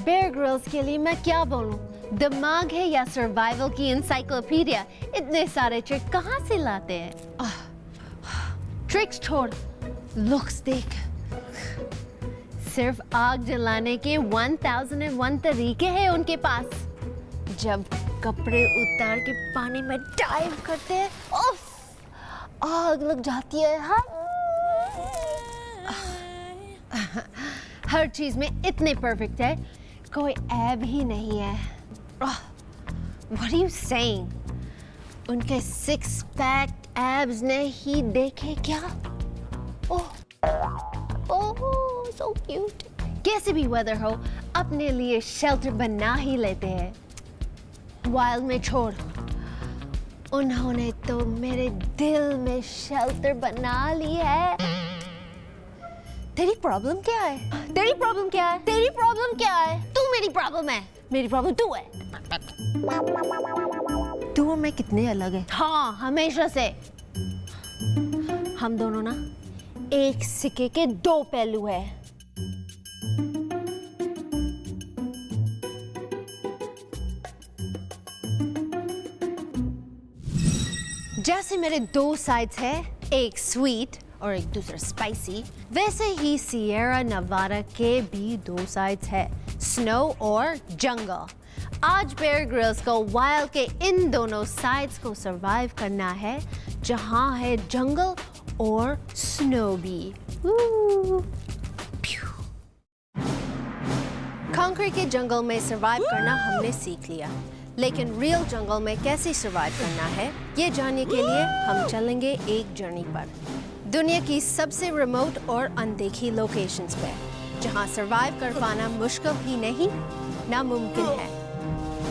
Bear Grylls के लिए मैं क्या बोलूं? दिमाग है या सर्वाइवल की एनसाइक्लोपीडिया? इतने सारे ट्रिक कहाँ से लाते हैं? ट्रिक्स छोड़, लुक्स देख। सिर्फ आग जलाने के 1001 तरीके हैं उनके पास। जब कपड़े उतार के पानी में डाइव करते हैं, उफ, आग लग जाती है। हर चीज में इतने परफेक्ट है, कोई ऐब ही नहीं है। What are you saying? उनके सिक्स पैक एब्स ने ही देखे क्या? ओह, so cute. कैसे भी वेदर हो, अपने लिए शेल्टर बना ही लेते हैं। वाइल्ड में छोड़, उन्होंने तो मेरे दिल में शेल्टर बना ली है। तेरी प्रॉब्लम क्या है? तेरी प्रॉब्लम क्या है? तेरी प्रॉब्लम क्या है? तू मेरी प्रॉब्लम है, मेरी प्रॉब्लम तू है। तू और मैं कितने अलग हैं? हाँ, हमेशा से। हम दोनों ना एक सिक्के के दो पहलू हैं। जैसे मेरे दो साइड्स हैं, एक स्वीट और एक दूसरा स्पाइसी, वैसे ही सिएरा नेवाडा के भी दो साइड्स है, स्नो और जंगल। आज बेयर ग्रिल्स को वाइल्ड के इन दोनों साइड्स को सरवाइव करना है, जहां है जंगल और स्नो भी। कंक्रीट के जंगल में सरवाइव करना हमने सीख लिया, लेकिन रियल जंगल में कैसे सरवाइव करना है, ये जानने के लिए हम चलेंगे एक जर्नी पर, दुनिया की सबसे रिमोट और अनदेखी लोकेशंस पे, जहां सरवाइव कर पाना मुश्किल ही नहीं, नामुमकिन है।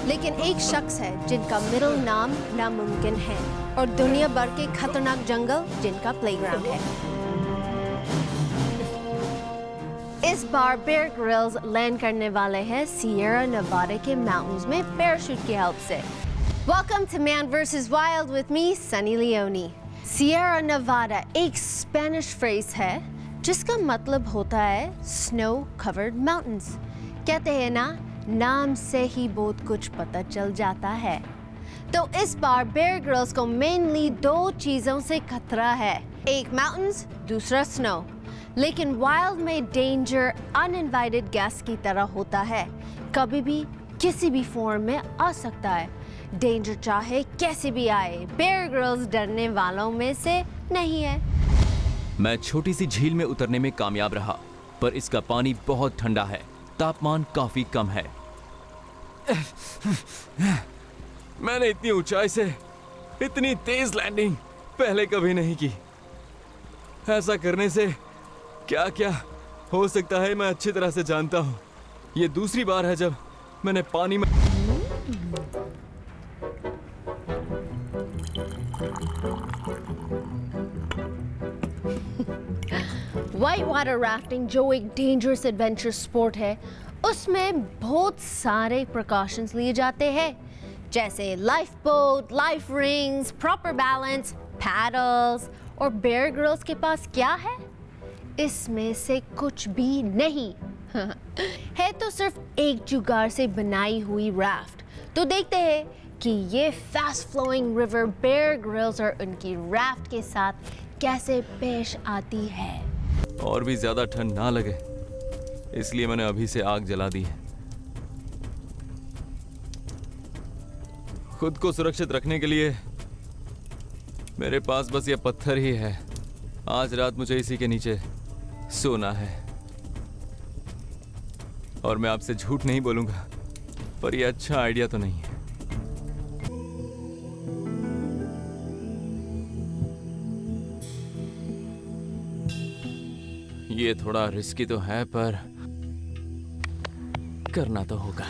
लेकिन एक शख्स है जिनका मिडिल नाम नामुमकिन है, और दुनिया भर के खतरनाक जंगल जिनका प्लेग्राउंड है। इस बार बेयर ग्रिल्स लैंड करने वाले हैं सिएरा नेवाडा के माउंटेन्स में पैराशूट की हेल्प से। Welcome to man versus wild with me Sunny Leone. Sierra Nevada एक स्पेनिश फ्रेज है जिसका मतलब होता है स्नो कवर्ड माउंटेन्स। कहते हैं ना, नाम से ही बहुत कुछ पता चल जाता है। तो इस बार बेयर ग्रिल्स को मेनली दो चीजों से खतरा है, एक माउंटेन्स, दूसरा स्नो। लेकिन वाइल्ड में डेंजर अनइनवाइटेड गेस्ट की तरह होता है, कभी भी किसी भी फॉर्म में आ सकता है। डेंजर चाहे कैसे भी आए, बेयर ग्रिल्स डरने वालों में से नहीं है। मैं छोटी सी झील में उतरने में कामयाब रहा, पर इसका पानी बहुत ठंडा है, तापमान काफी कम है। मैंने इतनी ऊंचाई से इतनी तेज लैंडिंग पहले कभी नहीं की। ऐसा करने से क्या क्या हो सकता है मैं अच्छी तरह से जानता हूँ। ये दूसरी बार है जब मैंने पानी में वाइट वाटर राफ्टिंग, जो एक डेंजरस एडवेंचर स्पोर्ट है, उसमें बहुत सारे प्रिकॉशंस लिए जाते हैं, जैसे life boat, life rings, proper balance, paddles. और बेयर ग्रिल्स के पास क्या है? इसमें से कुछ भी नहीं। है तो सिर्फ एक जुगाड़ से बनाई हुई राफ्ट। तो देखते हैं कि ये fast flowing river Bear Grylls और उनकी राफ्ट के साथ कैसे पेश आती है। और भी ज्यादा ठंड ना लगे, इसलिए मैंने अभी से आग जला दी है। खुद को सुरक्षित रखने के लिए मेरे पास बस ये पत्थर ही है। आज रात मुझे इसी के नीचे सोना है। और मैं आपसे झूठ नहीं बोलूंगा, पर ये अच्छा आइडिया तो नहीं है। ये थोड़ा रिस्की तो है, पर करना तो होगा।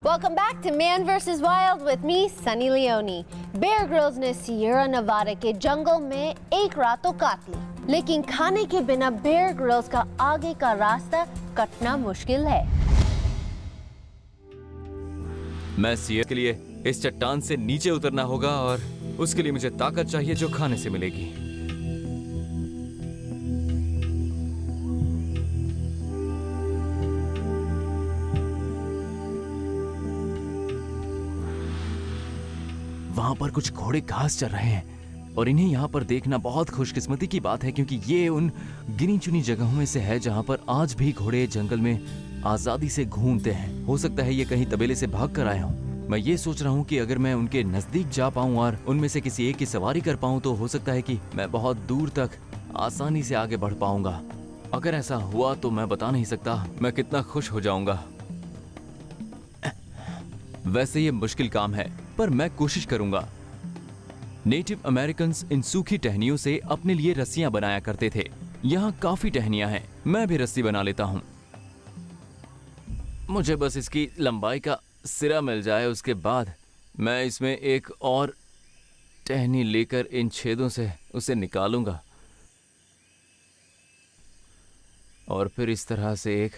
Welcome back to Man vs. Wild with me, Sunny Leone. Bear Grylls ने सिएरा नेवाडा के जंगल में एक रात तो काट ली, लेकिन खाने के बिना बेयर ग्रिल्स का आगे का रास्ता कटना मुश्किल है। मैं सिएरा के लिए इस चट्टान से नीचे उतरना होगा, और उसके लिए मुझे ताकत चाहिए जो खाने से मिलेगी। वहां पर कुछ घोड़े घास चर रहे हैं और इन्हें यहाँ पर देखना बहुत खुशकिस्मती की बात है, क्योंकि ये उन गिनी चुनी जगहों में से है जहाँ पर आज भी घोड़े जंगल में आजादी से घूमते हैं। हो सकता है ये कहीं तबेले से भाग कर आए हों। मैं ये सोच रहा हूँ कि अगर मैं उनके नजदीक जा पाऊँ और उनमें से किसी एक की सवारी कर पाऊँ तो हो सकता है कि मैं बहुत दूर तक आसानी से आगे बढ़ पाऊंगा। अगर ऐसा हुआ तो मैं बता नहीं सकता मैं कितना खुश हो जाऊंगा। वैसे ये मुश्किल काम है, पर मैं कोशिश करूंगा। नेटिव अमेरिकन इन सूखी टहनियों से अपने लिए रस्सियां बनाया करते थे। यहाँ काफी टहनियां हैं, मैं भी रस्सी बना लेता हूँ। मुझे बस इसकी लंबाई का सिरा मिल जाए, उसके बाद मैं इसमें एक और टहनी लेकर इन छेदों से उसे निकालूंगा और फिर इस तरह से एक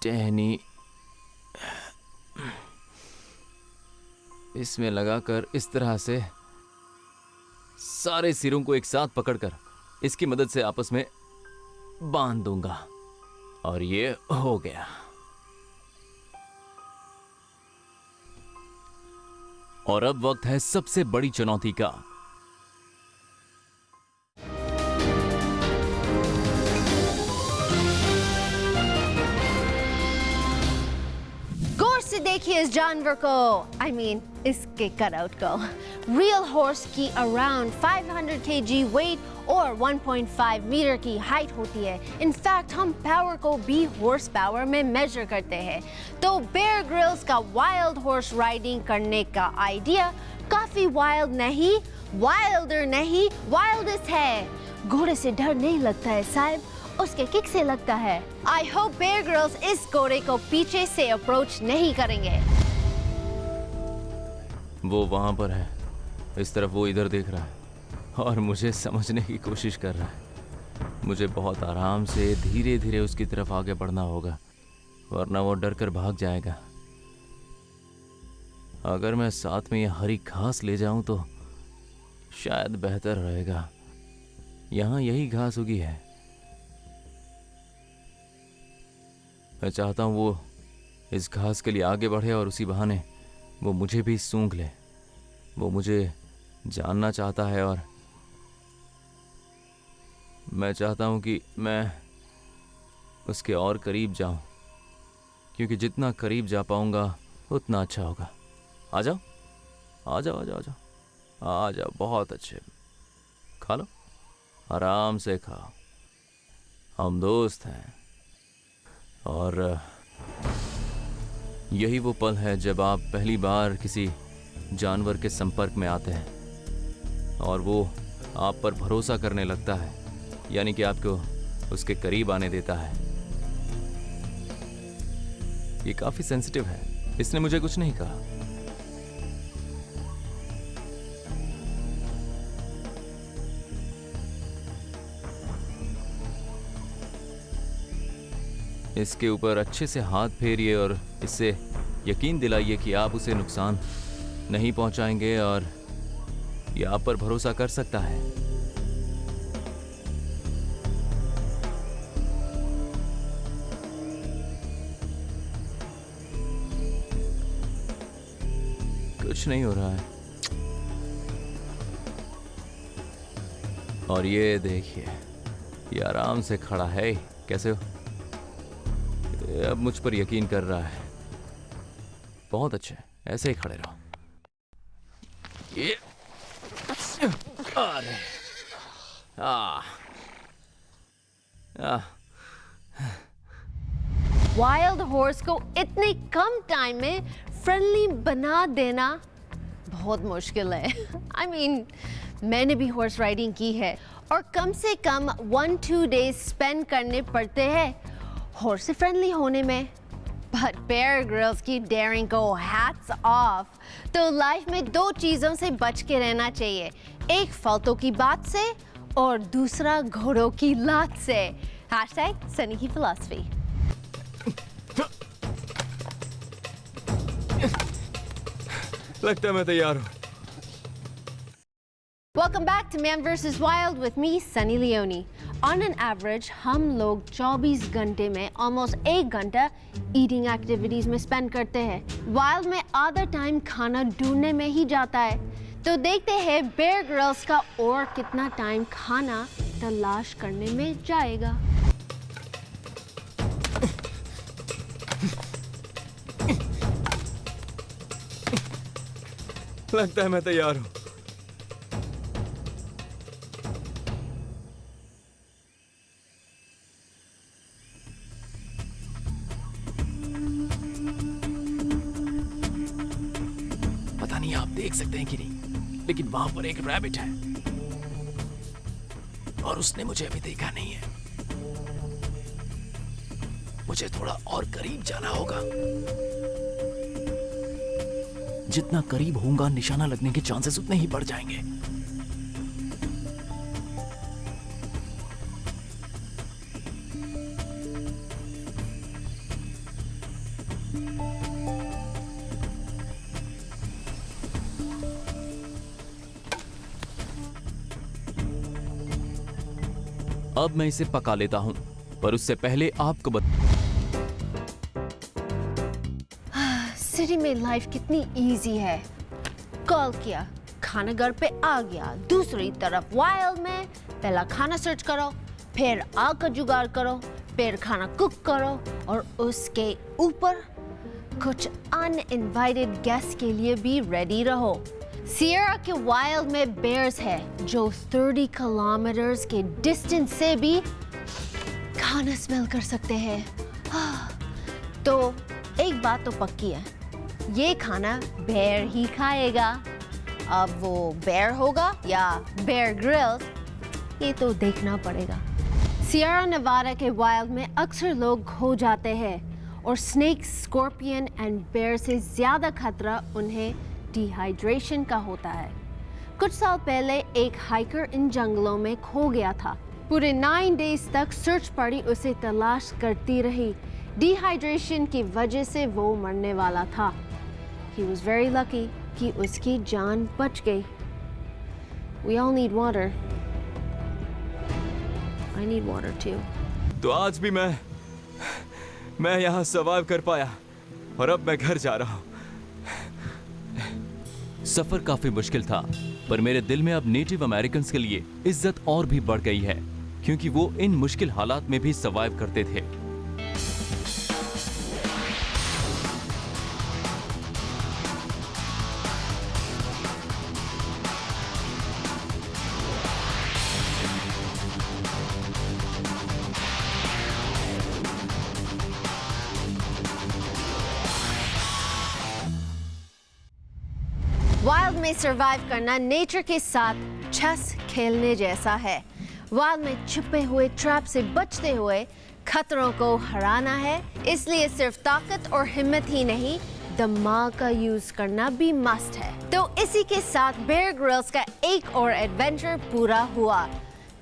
टहनी इसमें लगाकर इस तरह से सारे सिरों को एक साथ पकड़कर इसकी मदद से आपस में बांध दूंगा और ये हो गया। और अब वक्त है सबसे बड़ी चुनौती का। गौर से देखिए इस जानवर को, इसके कटआउट को। रियल हॉर्स की अराउंड 500 kg वेट और 1.5 मीटर की हाइट होती है। इनफैक्ट हम पावर को भी हॉर्स पावर में मेजर करते हैं। तो बेयर ग्रिल्स का वाइल्ड हॉर्स राइडिंग करने का आइडिया काफी वाइल्ड नहीं, वाइल्डर नहीं, वाइल्डेस्ट है। घोड़े से डर नहीं लगता है साहब, उसके किक से लगता है। आई होप बेयर ग्रिल्स इस घोड़े को पीछे से अप्रोच नहीं करेंगे। वो वहां पर है, इस तरफ वो इधर देख रहा है और मुझे समझने की कोशिश कर रहा है। मुझे बहुत आराम से धीरे धीरे उसकी तरफ आगे बढ़ना होगा, वरना वो डर कर भाग जाएगा। अगर मैं साथ में ये हरी घास ले जाऊं तो शायद बेहतर रहेगा। यहाँ यही घास उगी है। मैं चाहता हूं वो इस घास के लिए आगे बढ़े और उसी बहाने वो मुझे भी सूंघ ले। वो मुझे जानना चाहता है और मैं चाहता हूं कि मैं उसके और करीब जाऊं, क्योंकि जितना करीब जा पाऊंगा उतना अच्छा होगा। आ जाओ, आ जाओ, आ जाओ, आ जाओ, आ जाओ। बहुत अच्छे, खा लो, आराम से खाओ। हम दोस्त हैं। और यही वो पल है जब आप पहली बार किसी जानवर के संपर्क में आते हैं और वो आप पर भरोसा करने लगता है, यानी कि आपको उसके करीब आने देता है। ये काफी सेंसिटिव है, इसने मुझे कुछ नहीं कहा। इसके ऊपर अच्छे से हाथ फेरिए और इससे यकीन दिलाइए कि आप उसे नुकसान नहीं पहुंचाएंगे और ये आप पर भरोसा कर सकता है। कुछ नहीं हो रहा है। और ये देखिए, ये आराम से खड़ा है। कैसे हो? अब मुझ पर यकीन कर रहा है। बहुत अच्छे, ऐसे ही खड़े रहो। ये अरे वाइल्ड हॉर्स को इतने कम टाइम में फ्रेंडली बना देना बहुत मुश्किल है। मैंने भी हॉर्स राइडिंग की है और कम से कम 1-2 डेज स्पेंड करने पड़ते हैं हॉर्स से फ्रेंडली होने में। बट बेयर ग्रिल्स की डेयरिंग को हैट्स ऑफ। तो लाइफ में 2 चीज़ों से बच के रहना चाहिए, एक फालतू की बात से और दूसरा घोड़ों की लात से। हैशटैग सनी की फिलॉसफी। लगता है मैं तैयार हूँ। Welcome back to Man vs. Wild with me, Sunny Leone. On an average, हम लोग 24 घंटे में almost 1 घंटा eating activities में spend करते हैं. Wild में आधा टाइम खाना ढूंढने में ही जाता है. तो देखते हैं Bear Grylls का और कितना टाइम खाना तलाश करने में जाएगा. लगता है मैं तैयार हूँ. पता नहीं आप देख सकते हैं कि नहीं, लेकिन वहां पर एक रैबिट है और उसने मुझे अभी देखा नहीं है. मुझे थोड़ा और करीब जाना होगा. जितना करीब होऊंगा निशाना लगने के चांसेस उतने ही बढ़ जाएंगे. अब मैं इसे पका लेता हूं, पर उससे पहले आपको सिटी में लाइफ कितनी इजी है. कॉल किया, खाना घर पे आ गया. दूसरी तरफ वाइल्ड में पहला खाना सर्च करो, फिर आग का जुगाड़ करो, फिर खाना कुक करो और उसके ऊपर कुछ अनइनवाइटेड गेस्ट के लिए भी रेडी रहो. सियरा के वाइल्ड में बेयर्स है जो 30 किलोमीटर के डिस्टेंस से भी खाना स्मेल कर सकते हैं. तो एक बात तो पक्की है, ये खाना बेयर ही खाएगा. अब वो बेयर होगा या बेयर ग्रिल्स, ये तो देखना पड़ेगा. सियरा नेवाडा के वाइल्ड में अक्सर लोग खो जाते हैं और स्नेक, स्कॉर्पियन एंड बेयर से ज्यादा खतरा उन्हें डिहाइड्रेशन का होता है. कुछ साल पहले एक हाइकर इन जंगलों में खो गया था. पूरे 9 डेज तक सर्च पार्टी उसे तलाश करती रही. डिहाइड्रेशन की वजह से वो मरने वाला था. He was very lucky कि उसकी जान बच गई. We all need water. I need water too. तो आज भी मैं यहाँ सर्वाइव कर पाया और अब मैं घर जा रहा हूँ. सफर काफी मुश्किल था, पर मेरे दिल में अब नेटिव अमेरिकन्स के लिए इज्जत और भी बढ़ गई है, क्योंकि वो इन मुश्किल हालात में भी सर्वाइव करते थे. वाइल्ड में सरवाइव करना नेचर के साथ चेस खेलने जैसा है. वाइल्ड में छुपे हुए ट्रैप से बचते हुए खतरों को हराना है. इसलिए सिर्फ ताकत और हिम्मत ही नहीं, दिमाग का यूज करना भी मस्ट है. तो इसी के साथ बेयर ग्रिल्स का एक और एडवेंचर पूरा हुआ.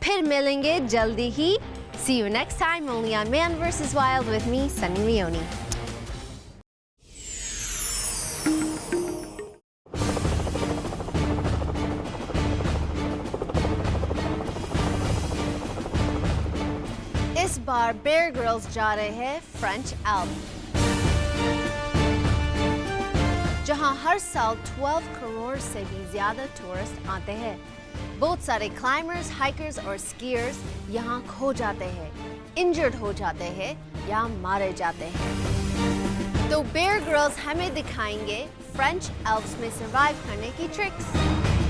फिर मिलेंगे जल्दी ही. See you next time only on Man vs. Wild with me, Sunny Leone. इस बार बेयर ग्रिल्स जा रहे हैं फ्रेंच एल्प, जहां हर साल 12 करोड़ से भी ज्यादा टूरिस्ट आते हैं. बहुत सारे क्लाइंबर्स, हाइकर्स और स्कीयर्स यहां खो जाते हैं, इंजर्ड हो जाते हैं या मारे जाते हैं. तो बेयर ग्रिल्स हमें दिखाएंगे फ्रेंच एल्प्स में सर्वाइव करने की ट्रिक्स.